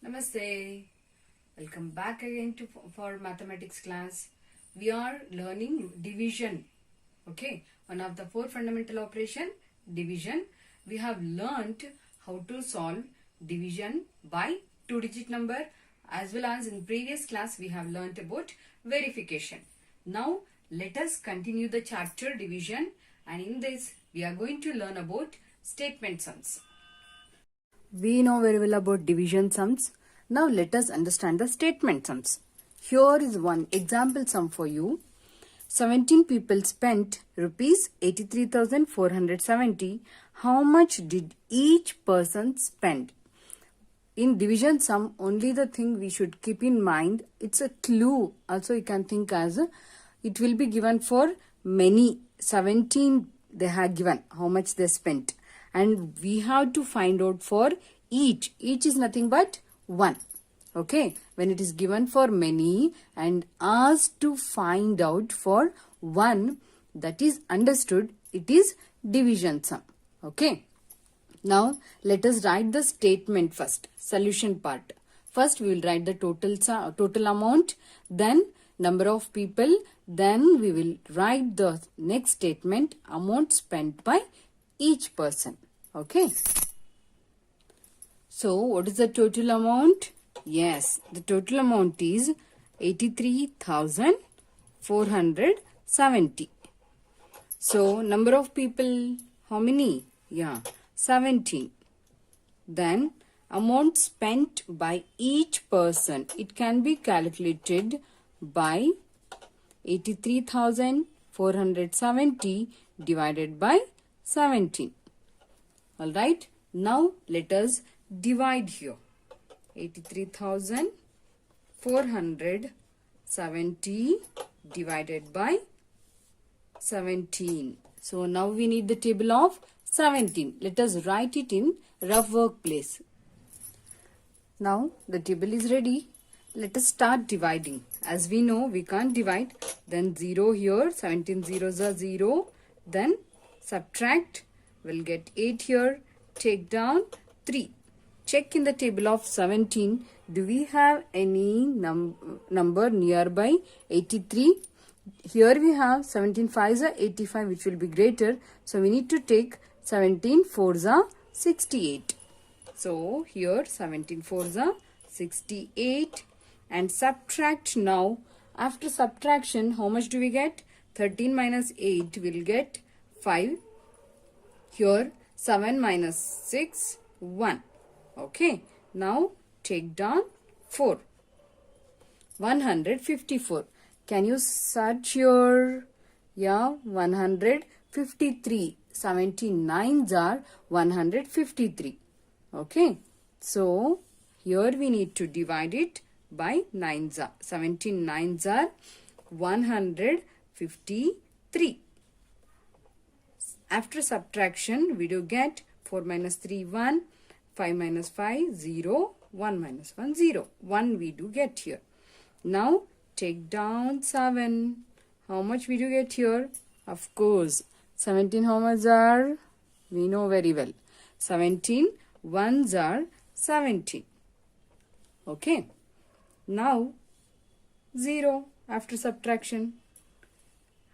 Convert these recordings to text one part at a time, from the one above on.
Namaste. Welcome back again for mathematics class. We are learning division. Okay, one of the four fundamental operation, division. We have learnt how to solve division by two-digit number, as well as in previous class we have learnt about verification. Now let us continue the chapter division, and in this we are going to learn about statement sums. We know very well about division sums. Now let us understand the statement sums. Here is one example sum for you. 17 people spent rupees 83,470. How much did each person spend? In division sum, only the thing we should keep in mind, it's a clue. Also you can think as it will be given for many. 17 they have given how much they spent, and we have to find out for each. Each is nothing but 1. Okay, when it is given for many and asked to find out for 1, that is understood, it is division sum. Okay, now let us write the statement first, solution part. First we will write the total amount, then number of people, then we will write the next statement, amount spent by each person. Okay, so what is the total amount? Yes, the total amount is 83,470. So number of people, how many? Yeah, 17. Then amount spent by each person, it can be calculated by 83,470 divided by 17. Alright, now let us divide here. 83,470 divided by 17. So now we need the table of 17. Let us write it in rough work place. Now the table is ready. Let us start dividing. As we know, we can't divide. Then 0 here. 17 zeros are 0. Then subtract. We'll get 8 here. Take down 3. Check in the table of 17. Do we have any number nearby 83? Here we have 17 5s are 85, which will be greater. So we need to take 17 4s are 68. So here 17 4s are 68. And subtract now. After subtraction, how much do we get? 13 minus 8 will get 5. Here 7 minus 6, 1. Okay, now take down 4. 154. Can you search your, 153. 79s are 153. Okay, so here we need to divide it by 9s are. 17 9s are 153. After subtraction, we do get 4 minus 3, 1. 5 minus 5, 0. 1 minus 1, 0. 1 we do get here. Now take down 7. How much we do get here? Of course, 17 how much are? We know very well. 17 1s are 17. Okay. Now 0 after subtraction.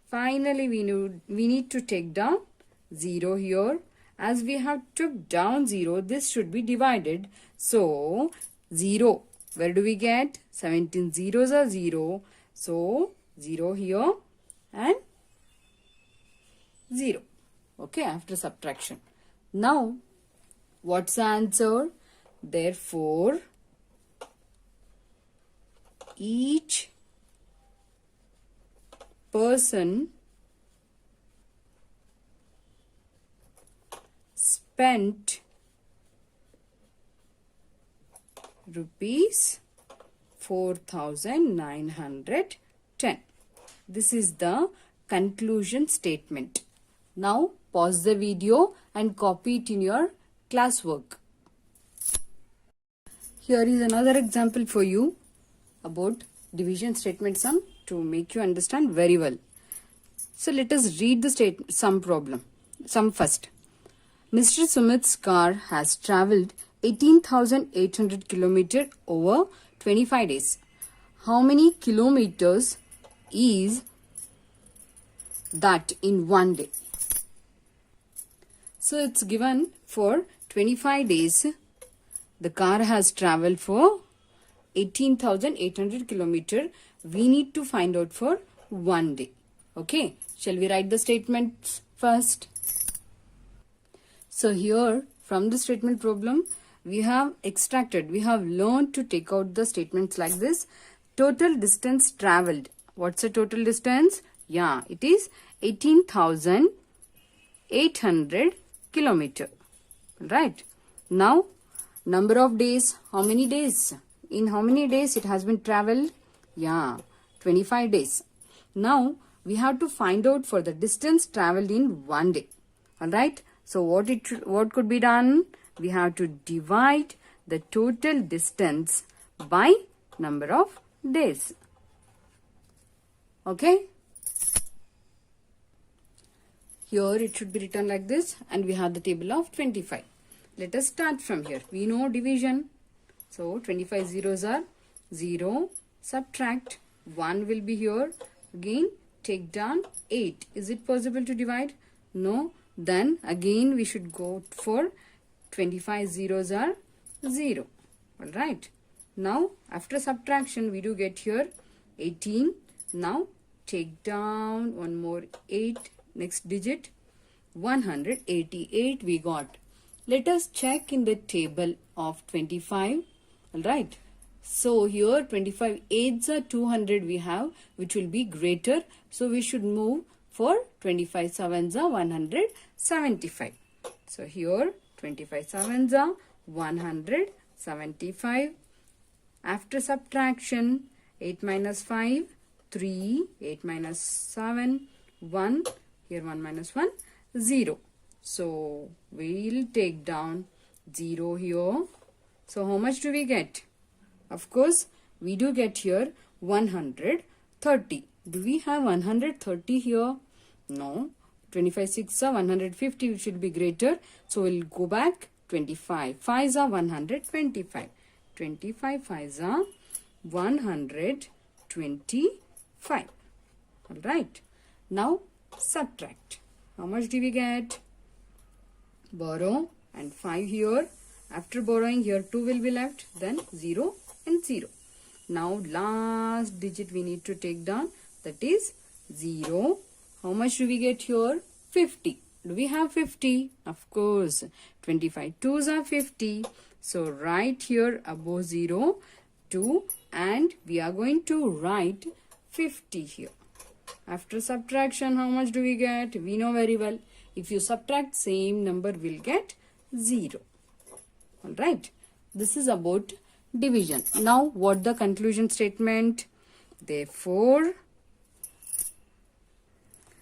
Finally we need to take down 0 here. As we have took down 0, this should be divided. So 0, where do we get? 17 zeros are 0. So 0 here and 0. Okay, after subtraction. Now what's the answer? Therefore each person spent rupees 4,910. This is the conclusion statement. Now pause the video and copy it in your classwork. Here is another example for you about division statement sum to make you understand very well. So let us read the sum first. Mr. Sumit's car has travelled 18,800 kilometer over 25 days. How many kilometers is that in one day? So it's given for 25 days. The car has traveled for 18,800 kilometer. We need to find out for one day. Okay, shall we write the statements first? So here from the statement problem, we have learned to take out the statements like this. Total distance traveled. What's the total distance? Yeah, it is 18,800 kilometer. Right. Now, number of days. How many days? In how many days it has been traveled? Yeah, 25 days. Now, we have to find out for the distance traveled in one day. Alright. So, what could be done? We have to divide the total distance by number of days. Okay. Here it should be written like this, and we have the table of 25. Let us start from here. We know division. So 25 zeros are 0. Subtract 1 will be here. Again take down 8. Is it possible to divide? No. Then again we should go for 25 zeros are 0. Alright. Now after subtraction we do get here 18. Now take down one more 8. Next digit 188 we got. Let us check in the table of 25. Alright. So here 25 8s are 200 we have, which will be greater. So we should move for 25 7s are 175. So here 25 7s are 175. After subtraction 8 minus 5 3, 8 minus 7 1. Here 1 minus 1 0. So we'll take down 0 here. So how much do we get? Of course, we do get here 130. Do we have 130 here? No. 25 6 are 150, which will be greater. So we'll go back 25. 5s are 125. 25 5s are 125. Alright. Now subtract. How much do we get? Borrow and 5 here. After borrowing here 2 will be left. Then 0 and 0. Now last digit we need to take down. That is 0. How much do we get here? 50. Do we have 50? Of course. 25 2s are 50. So write here above 0 2 and we are going to write 50 here. After subtraction, how much do we get? We know very well. If you subtract, same number will get 0. Alright. This is about division. Now, what the conclusion statement? Therefore,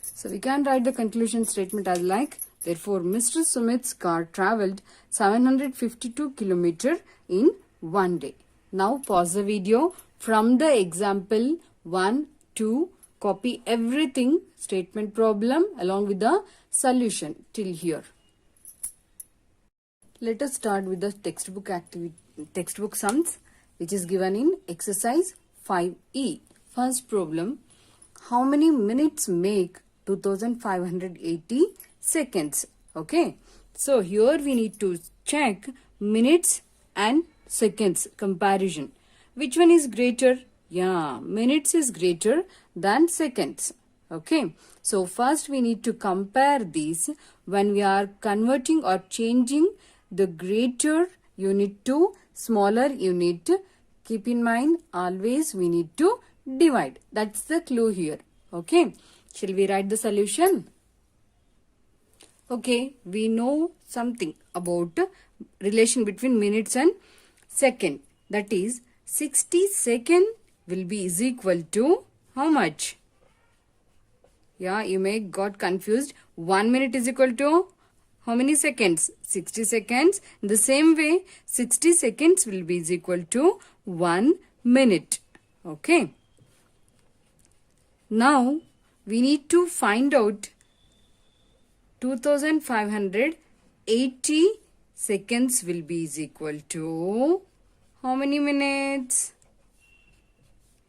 so we can write the conclusion statement as like, therefore, Mr. Sumit's car travelled 752 km in one day. Now, pause the video. From the example 1, 2, copy everything, statement problem along with the solution till here. Let us start with the textbook sums, which is given in exercise 5E. First problem, how many minutes make 2580 seconds? Okay, so here we need to check minutes and seconds comparison. Which one is greater? Yeah, minutes is greater than seconds. Okay, so first we need to compare these. When we are converting or changing the greater unit to smaller unit, keep in mind always we need to divide. That's the clue here. Okay, shall we write the solution? Okay, we know something about relation between minutes and second. That is 60 seconds will be is equal to how much? Yeah, you may got confused. 1 minute is equal to how many seconds? 60 seconds. In the same way, 60 seconds will be is equal to 1 minute. Okay. Now, we need to find out 2580 seconds will be is equal to how many minutes?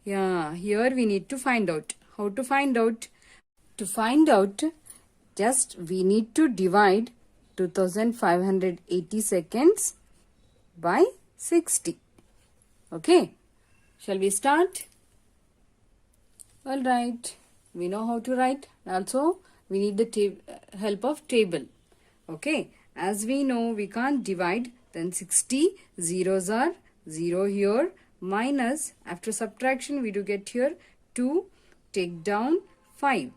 Yeah, here we need to find out. How to find out? To find out, just we need to divide 2580 seconds by 60. Okay, shall we start? Alright, we know how to write. Also, we need the help of table. Okay, as we know, we can't divide, then 60 zeros are 0 here, minus, after subtraction, we do get here 2, take down 5.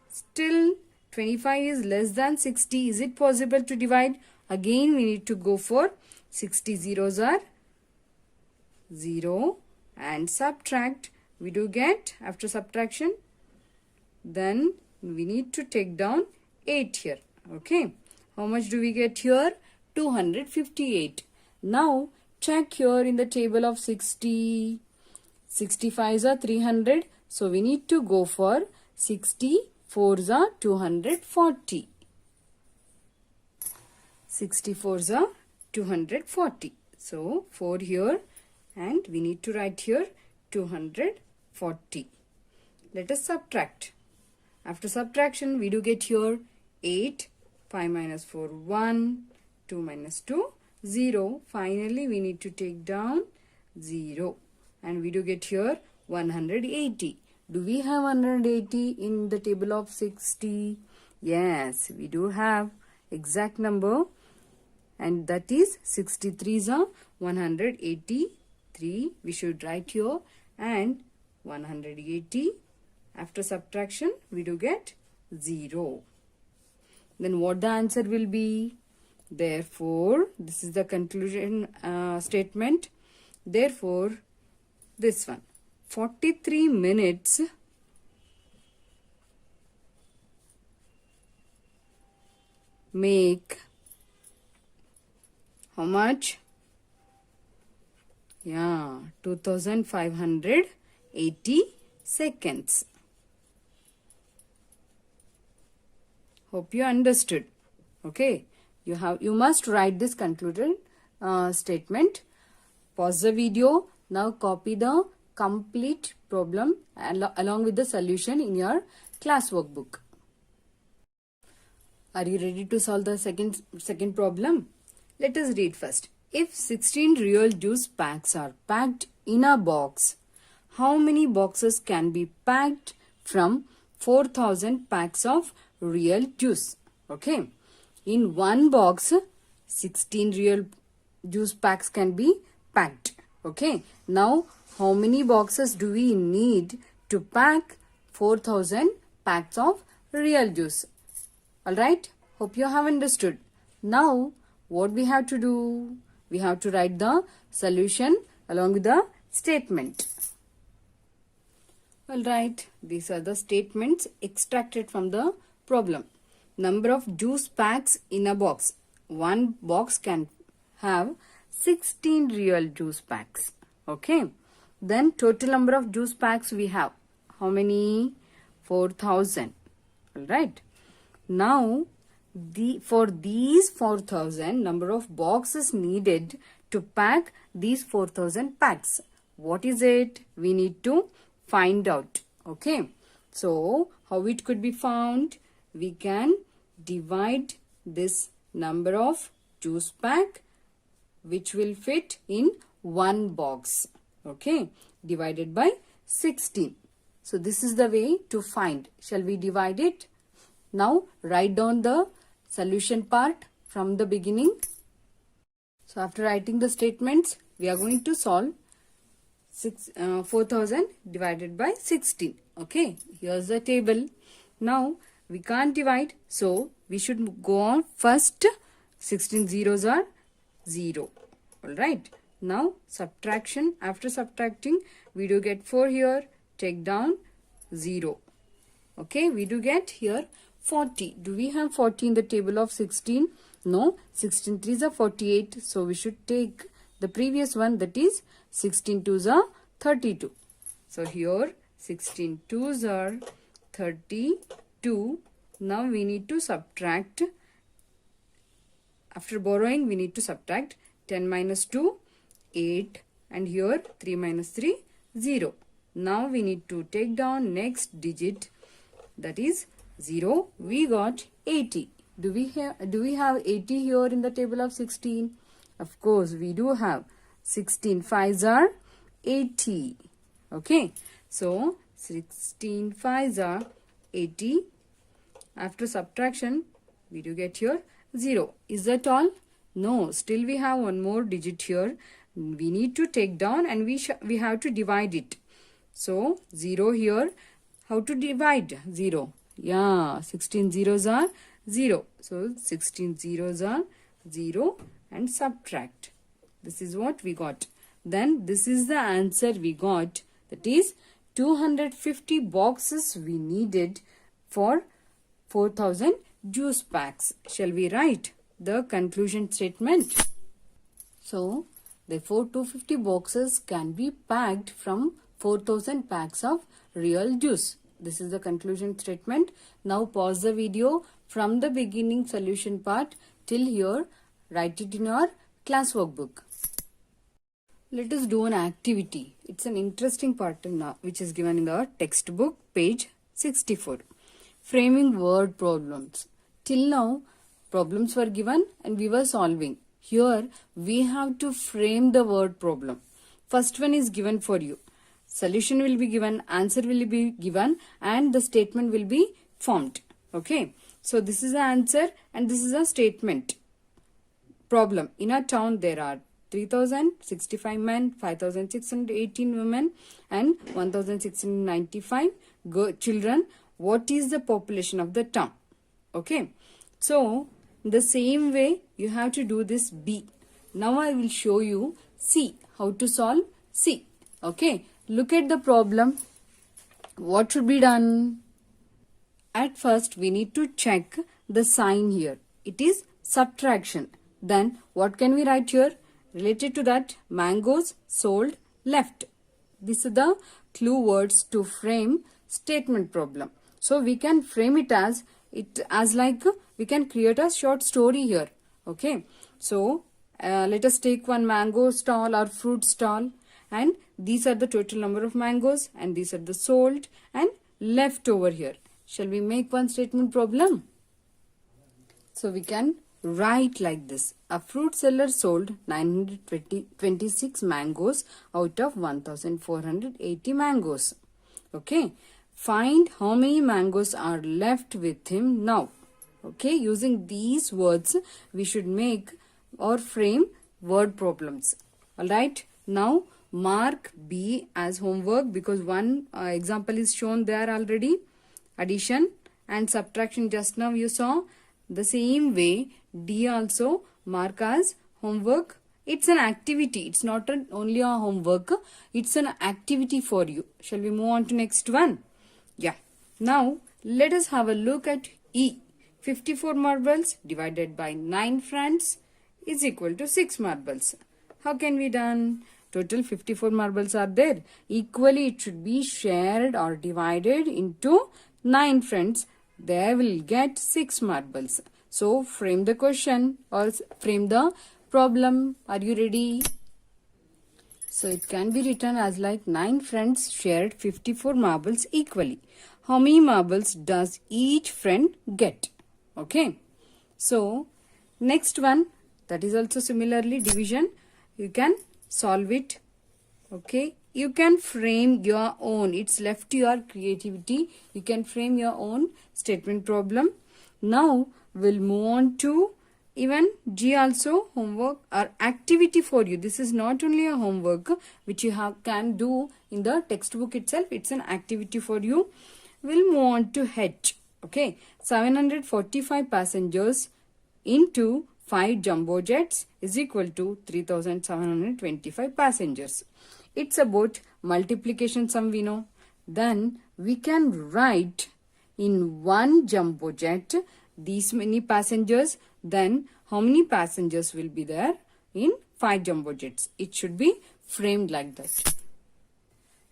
Still, 25 is less than 60. Is it possible to divide? Again, we need to go for 60 zeros are 0 and subtract. We do get, after subtraction, then we need to take down 8 here. Okay. How much do we get here? 258. Now, check here in the table of 60. 65s are 300. So, we need to go for 64s are 240. 64s are 240. So, 4 here and we need to write here 240. Let us subtract. After subtraction, we do get here 8, 5 minus 4, 1, 2 minus 2, 0. Finally, we need to take down 0. And we do get here 180. Do we have 180 in the table of 60? Yes, we do have exact number. And that is 63s are 183. We should write here. And 180. After subtraction, we do get 0. Then what the answer will be? Therefore, this is the conclusion statement. Therefore, this one, 43 minutes make how much? Yeah, 2580 seconds. Hope you understood. Okay, you must write this concluded statement. Pause the video. Now copy the complete problem along with the solution in your class workbook. Are you ready to solve the second problem? Let us read first. If 16 real juice packs are packed in a box, how many boxes can be packed from 4000 packs of real juice? Okay. In one box, 16 real juice packs can be packed. Okay. Now, how many boxes do we need to pack 4000 packs of real juice? Alright. Hope you have understood. Now, what we have to do? We have to write the solution along with the statement. Alright. These are the statements extracted from the problem. Number of juice packs in a box. One box can have 16 real juice packs. Okay. Then total number of juice packs we have. How many? 4000. Alright. Now, for these 4000, number of boxes needed to pack these 4000 packs. What is it? We need to find out. Okay. So, how it could be found? We can divide this number of juice pack which will fit in one box. Okay. Divided by 16. So, this is the way to find. Shall we divide it? Now, write down the solution part from the beginning. So, after writing the statements, we are going to solve 4000 divided by 16. Okay, here's the table. Now, we can't divide, so we should go on first. 16 zeros are 0. Alright, now subtraction. After subtracting, we do get 4 here. Take down 0. Okay, we do get here 40. Do we have 40 in the table of 16? No, 16 3s are 48. So, we should take the previous one, that is 16 2s are 32. So, here 16 2s are 32. Now, we need to subtract After borrowing, we need to subtract 10 minus 2, 8, and here 3 minus 3, 0. Now we need to take down next digit, that is 0. We got 80. Do we have 80 here in the table of 16? Of course, we do have. 16 5s are 80. Okay, so 16 5s are 80. After subtraction, we do get here 0. Is that all? No, still we have one more digit here. We need to take down and we have to divide it. So 0 here. How to divide 0? Yeah, 16 zeros are 0. So 16 zeros are 0 and subtract. This is what we got. Then this is the answer we got. That is 250 boxes we needed for 4000 juice packs. Shall we write the conclusion statement? So, therefore 250 boxes can be packed from 4000 packs of real juice. This is the conclusion statement. Now pause the video from the beginning solution part till here. Write it in your class workbook. Let us do an activity. It's an interesting part now, which is given in the textbook, page 64. Framing word problems. Till now, problems were given and we were solving. Here, we have to frame the word problem. First one is given for you. Solution will be given, answer will be given, and the statement will be formed. Okay. So, this is the answer and this is a statement. Problem. In a town, there are 3,065 men, 5,618 women, and 1,695 children. What is the population of the town? Okay. So, the same way you have to do this B. Now I will show you C. How to solve C. Okay. Look at the problem. What should be done? At first, we need to check the sign here. It is subtraction. Then, what can we write here? Related to that, mangoes sold left. These are the clue words to frame statement problem. So, we can frame it as like we can create a short story here. Okay. So, let us take one mango stall or fruit stall, and these are the total number of mangoes and these are the sold and left over here. Shall we make one statement problem? So, we can write like this. A fruit seller sold 926 mangoes out of 1480 mangoes. Okay. Find how many mangoes are left with him now. Okay. Using these words, we should make or frame word problems. Alright. Now, mark B as homework because one example is shown there already. Addition and subtraction just now you saw. The same way, D also mark as homework. It's an activity. It's not only a homework. It's an activity for you. Shall we move on to next one? Yeah. Now, let us have a look at E. 54 marbles divided by 9 friends is equal to 6 marbles. How can we done? Total 54 marbles are there. Equally, it should be shared or divided into 9 friends. They will get 6 marbles. So, frame the question or frame the problem. Are you ready? So, it can be written as like 9 friends shared 54 marbles equally. How many marbles does each friend get? Okay. So, next one, that is also similarly division. You can solve it. Okay. You can frame your own. It's left to your creativity. You can frame your own statement problem. Now, we'll move on to even G also, homework or activity for you. This is not only a homework which you can do in the textbook itself. It's an activity for you. We'll move on to H. Okay. 745 passengers into 5 jumbo jets is equal to 3,725 passengers. It's about multiplication sum we know. Then we can write in one jumbo jet these many passengers. Then how many passengers will be there in 5 jumbo jets? It should be framed like that.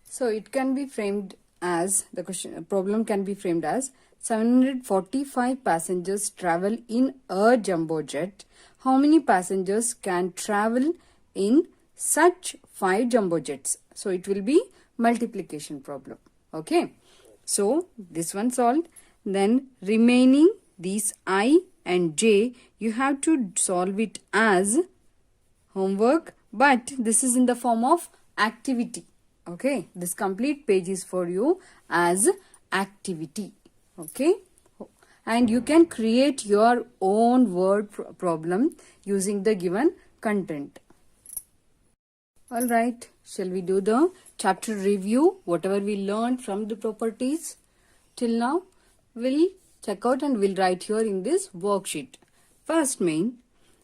So it can be framed as the problem can be framed as 745 passengers travel in a jumbo jet. how many passengers can travel in such 5 jumbo jets? So it will be multiplication problem. Okay. So this one solved. Then remaining these I and J, you have to solve it as homework, but this is in the form of activity. Okay. This complete page is for you as activity. Okay. And you can create your own word problem using the given content. Alright, shall we do the chapter review, whatever we learned from the properties till now? We'll check out and we'll write here in this worksheet. First main,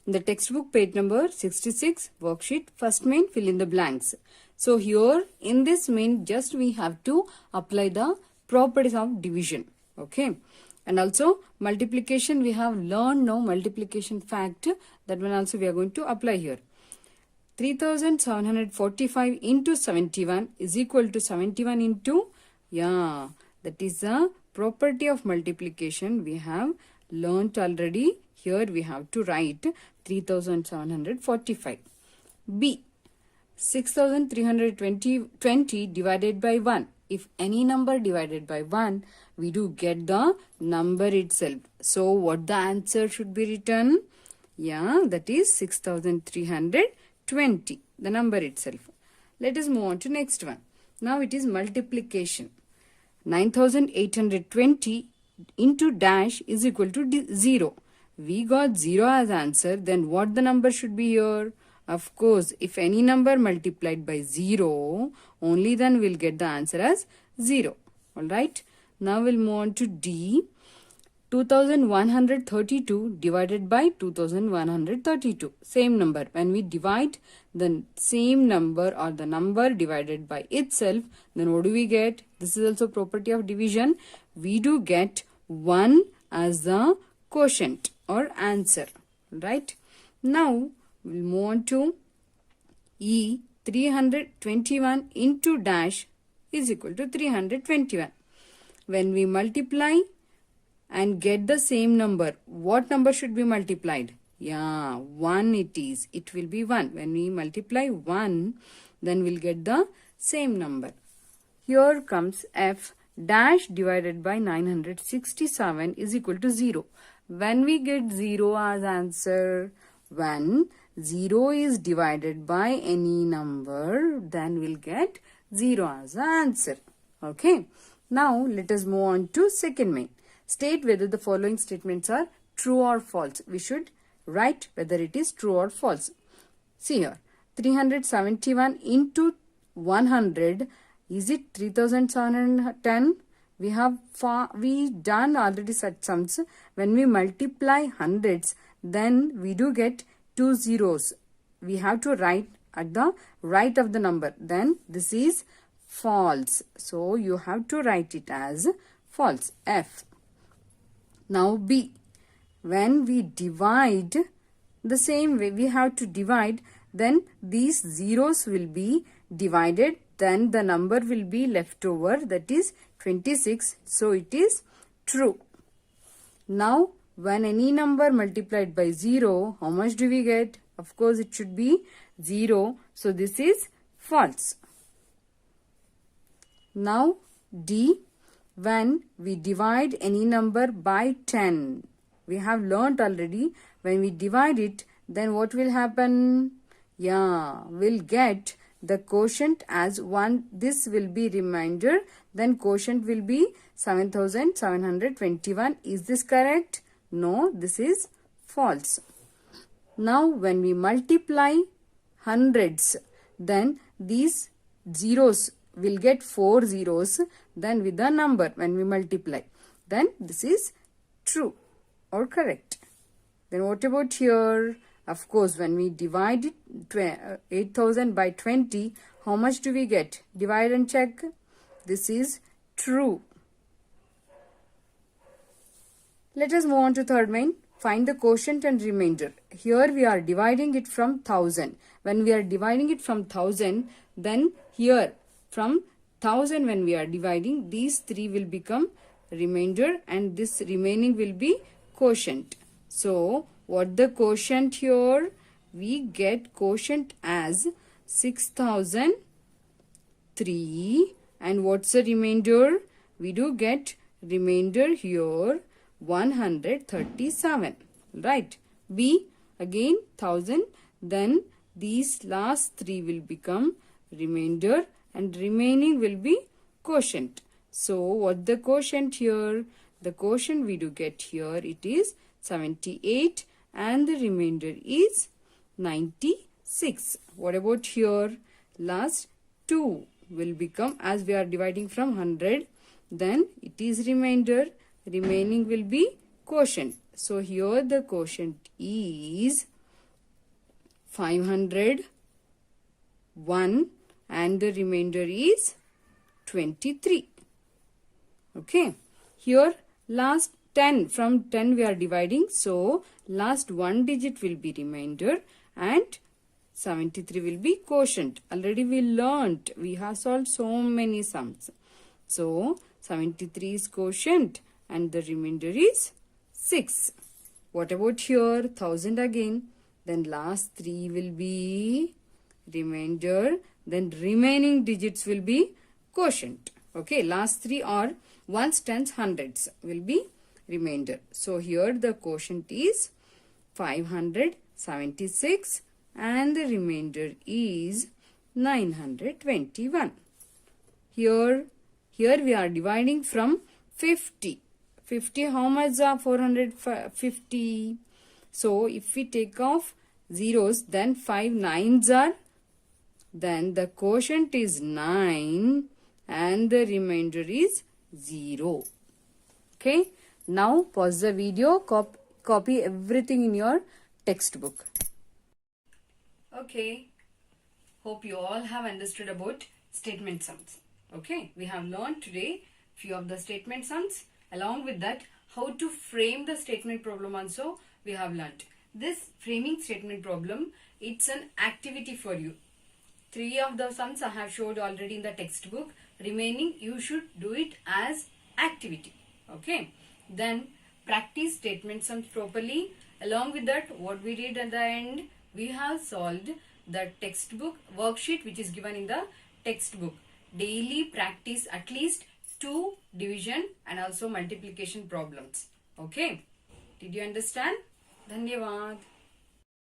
in the textbook page number 66 worksheet, first main, fill in the blanks. So here in this main, just we have to apply the properties of division. Okay. And also multiplication, we have learned now multiplication fact. That one also we are going to apply here. 3745 into 71 is equal to 71 into, that is the property of multiplication we have learnt already. Here we have to write 3745. B, 6320 divided by 1. If any number divided by 1, we do get the number itself. So what the answer should be written? That is 6320, the number itself. Let us move on to next one. Now it is multiplication. 9820 into dash is equal to 0. We got 0 as answer. Then what the number should be here? Of course, if any number multiplied by 0, only then we'll get the answer as 0. Alright. Now we'll move on to D. 2132 divided by 2132. Same number. When we divide the same number or the number divided by itself, then what do we get? This is also property of division. We do get 1 as the quotient or answer. Right? Now we'll move on to E. 321 into dash is equal to 321. When we multiply and get the same number, what number should be multiplied? 1 it is. It will be 1. When we multiply 1, then we'll get the same number. Here comes F. Dash divided by 967 is equal to 0. When we get 0 as answer, when 0 is divided by any number, then we'll get 0 as the answer. Okay. Now let us move on to second main. State whether the following statements are true or false. We should write whether it is true or false. See here. 371 into 100. Is it 3710? We done already such sums. When we multiply hundreds, then we do get 2 zeros. We have to write at the right of the number. Then this is false. So you have to write it as false. F. Now B. When we divide the same way, we have to divide, then these zeros will be divided, then the number will be left over, that is 26. So it is true. Now when any number multiplied by 0, how much do we get? Of course it should be 0. So this is false. Now D. When we divide any number by 10, we have learnt already, when we divide it, then what will happen? We'll get the quotient as 1. This will be remainder. Then quotient will be 7721. Is this correct? No, this is false. Now when we multiply hundreds, then these zeros will get 4 zeros, then with the number when we multiply, then this is true or correct. Then what about here? Of course, when we divide it 8000 by 20, how much do we get? Divide and check. This is true. Let us move on to third main. Find the quotient and remainder. Here we are dividing it from 1000. When we are dividing it from 1000, then here from 1000 when we are dividing, these 3 will become remainder and this remaining will be quotient. So What the quotient here? We get quotient as 6003. And what's the remainder? We do get remainder here 137. Right. B again 1000. Then these last three will become remainder and remaining will be quotient. So what the quotient here? The quotient we do get here, it is 78 and the remainder is 96. What about here? Last 2 will become, as we are dividing from 100, then it is remainder, remaining will be quotient. So here the quotient is 501 and the remainder is 23. Okay. Here last 10, from 10 we are dividing. So last 1 digit will be remainder and 73 will be quotient. Already we learnt. We have solved so many sums. So 73 is quotient and the remainder is 6. What about here? 1000 again. Then last 3 will be remainder. Then remaining digits will be quotient. Okay. Last 3 are ones, tens, hundreds will be remainder. So here the quotient is 576 and the remainder is 921. Here we are dividing from 50. 50 how much are 450? So if we take off zeros, then 5 nines are, then the quotient is 9 and the remainder is 0. Okay. Now pause the video, copy everything in your textbook. Okay. Hope you all have understood about statement sums. Okay. We have learned today few of the statement sums. Along with that, how to frame the statement problem also we have learnt. This framing statement problem, it's an activity for you. 3 of the sums I have showed already in the textbook. Remaining you should do it as activity. Okay. Then practice statement sums properly. Along with that, what we did at the end, we have solved the textbook worksheet which is given in the textbook. Daily practice at least 2 division and also multiplication problems. Okay. Did you understand? Dhanyavad.